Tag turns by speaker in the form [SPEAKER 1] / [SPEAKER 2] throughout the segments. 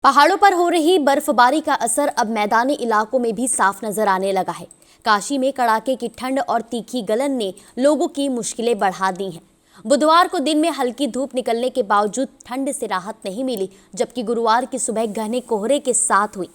[SPEAKER 1] पहाड़ों पर हो रही बर्फबारी का असर अब मैदानी इलाकों में भी साफ नजर आने लगा है। काशी में कड़ाके की ठंड और तीखी गलन ने लोगों की मुश्किलें बढ़ा दी हैं। बुधवार को दिन में हल्की धूप निकलने के बावजूद ठंड से राहत नहीं मिली, जबकि गुरुवार की सुबह घने कोहरे के साथ हुई।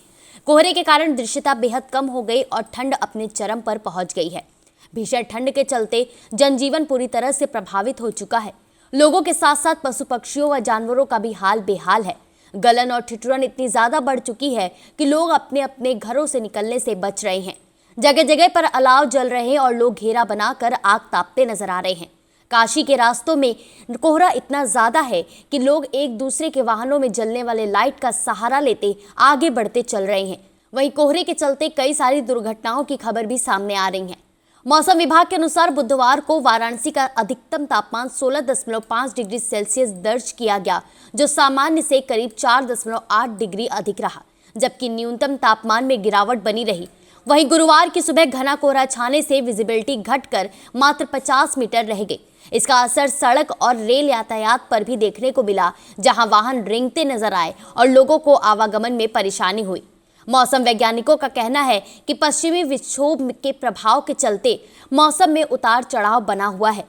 [SPEAKER 1] कोहरे के कारण दृश्यता बेहद कम हो गई और ठंड अपने चरम पर पहुंच गई है। भीषण ठंड के चलते जनजीवन पूरी तरह से प्रभावित हो चुका है। लोगों के साथ साथ पशु पक्षियों व जानवरों का भी हाल बेहाल है। गलन और ठिठुरन इतनी ज्यादा बढ़ चुकी है कि लोग अपने अपने घरों से निकलने से बच रहे हैं। जगह जगह पर अलाव जल रहे हैं और लोग घेरा बनाकर आग तापते नजर आ रहे हैं। काशी के रास्तों में कोहरा इतना ज्यादा है कि लोग एक दूसरे के वाहनों में जलने वाले लाइट का सहारा लेते आगे बढ़ते चल रहे हैं। वहीं कोहरे के चलते कई सारी दुर्घटनाओं की खबर भी सामने आ रही है। मौसम विभाग के अनुसार बुधवार को वाराणसी का अधिकतम तापमान 16.5 डिग्री सेल्सियस दर्ज किया गया, जो सामान्य से करीब 4.8 डिग्री अधिक रहा, जबकि न्यूनतम तापमान में गिरावट बनी रही। वहीं गुरुवार की सुबह घना कोहरा छाने से विजिबिलिटी घटकर मात्र 50 मीटर रह गई। इसका असर सड़क और रेल यातायात पर भी देखने को मिला, जहां वाहन रेंगते नजर आए और लोगों को आवागमन में परेशानी हुई। मौसम वैज्ञानिकों का कहना है कि पश्चिमी विक्षोभ के प्रभाव के चलते मौसम में उतार चढ़ाव बना हुआ है।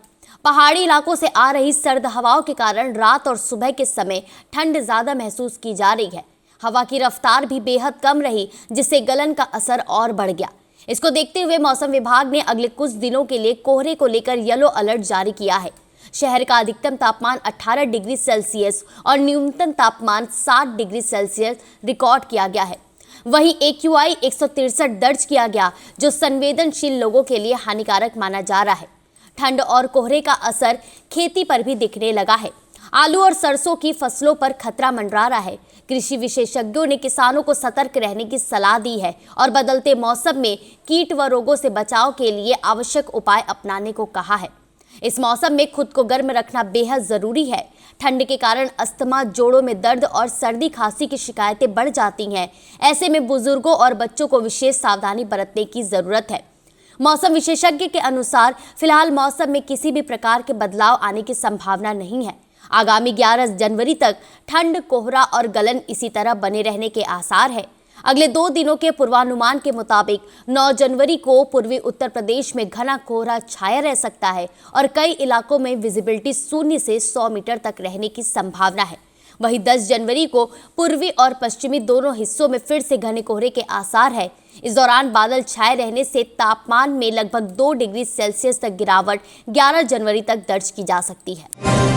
[SPEAKER 1] पहाड़ी इलाकों से आ रही सर्द हवाओं के कारण रात और सुबह के समय ठंड ज्यादा महसूस की जा रही है। हवा की रफ्तार भी बेहद कम रही, जिससे गलन का असर और बढ़ गया। इसको देखते हुए मौसम विभाग ने अगले कुछ दिनों के लिए कोहरे को लेकर येलो अलर्ट जारी किया है। शहर का अधिकतम तापमान 18 डिग्री सेल्सियस और न्यूनतम तापमान 7 डिग्री सेल्सियस रिकॉर्ड किया गया है। वहीं AQI 163 दर्ज किया गया, जो संवेदनशील लोगों के लिए हानिकारक माना जा रहा है। ठंड और कोहरे का असर खेती पर भी दिखने लगा है। आलू और सरसों की फसलों पर खतरा मंडरा रहा है। कृषि विशेषज्ञों ने किसानों को सतर्क रहने की सलाह दी है और बदलते मौसम में कीट व रोगों से बचाव के लिए आवश्यक उपाय अपनाने को कहा है। इस मौसम में खुद को गर्म रखना बेहद जरूरी है। ठंड के कारण अस्थमा, जोड़ों में दर्द और सर्दी खांसी की शिकायतें बढ़ जाती हैं। ऐसे में बुजुर्गों और बच्चों को विशेष सावधानी बरतने की जरूरत है। मौसम विशेषज्ञ के अनुसार फिलहाल मौसम में किसी भी प्रकार के बदलाव आने की संभावना नहीं है। आगामी 11 जनवरी तक ठंड, कोहरा और गलन इसी तरह बने रहने के आसार है। अगले 2 दिनों के पूर्वानुमान के मुताबिक 9 जनवरी को पूर्वी उत्तर प्रदेश में घना कोहरा छाया रह सकता है और कई इलाकों में विजिबिलिटी 0 से 100 मीटर तक रहने की संभावना है। वहीं 10 जनवरी को पूर्वी और पश्चिमी दोनों हिस्सों में फिर से घने कोहरे के आसार है। इस दौरान बादल छाए रहने से तापमान में लगभग 2 डिग्री सेल्सियस तक गिरावट 11 जनवरी तक दर्ज की जा सकती है।